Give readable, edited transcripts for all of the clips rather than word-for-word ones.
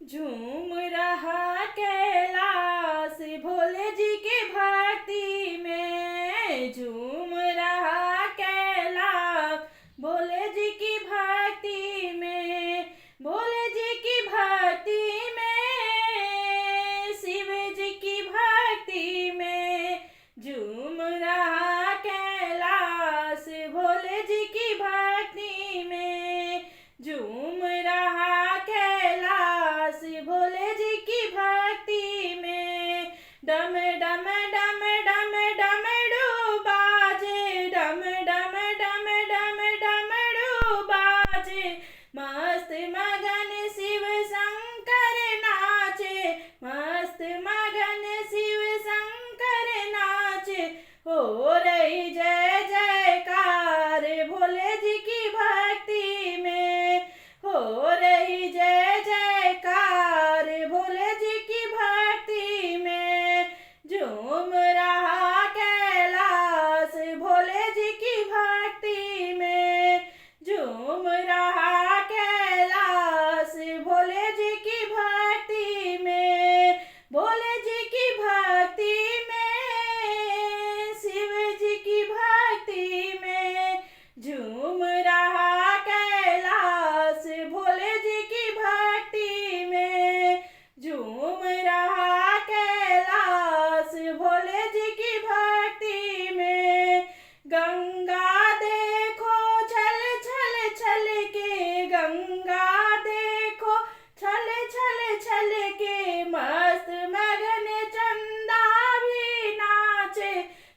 झूम रहा कैलाश भोले जी की भक्ति में। झूम रहा कैलाश भोले जी की भक्ति में। भोले जी की भक्ति में, शिव जी की भक्ति में। झूम रहा कैलाश भोले जी की भक्ति में। झूम रहा कैलाश भोले जी की भक्ति में। डम डम डम डम डमरू बाजे, डम डम डम डम डमरू बाजे। मस्त मगन शिव शंकर नाचे, मस्त मगन शिव शंकर नाचे। हो रही जय जयकार भोले जी की भक्ति में। हो रही जय जयकार भोले जी की भक्ति में। झूम रहा कैलाश भोले जी की भक्ति में। झूम रहा कैलाश भोले जी की भक्ति में। भोले जी की भक्ति में, शिव जी की भक्ति में। झूम रहा कैलाश भोले जी की भक्ति में। झूम रहा कैलाश भोले जी की भक्ति में। गंगा देखो छल छल छल के, गंगा देखो छल छल छल के। मस्त मगन चंदा भी नाचे,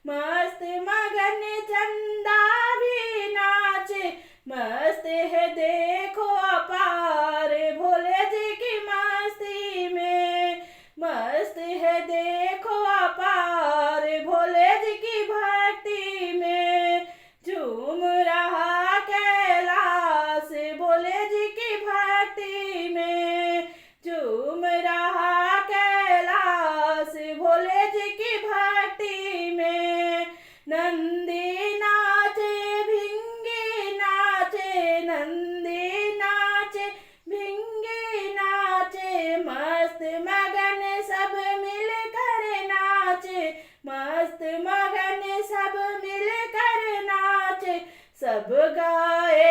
मस्त मगन चंदा भी नाचे। मस्त है देखो अपार भोले जी की मस्ती में। मस्त है देखो अपार भोले जी की भक्ति में। झूम रहा कैलाश भोले जी की भक्ति में। झूम रहा कैलाश भोले जी की भक्ति में। नंदी नाचे भिंगी नाचे, नंदी नाचे भिंगी नाचे। मस्त मगन सब मिलकर नाचे, मस्त मगन सब मिलकर नाचे। सब गाए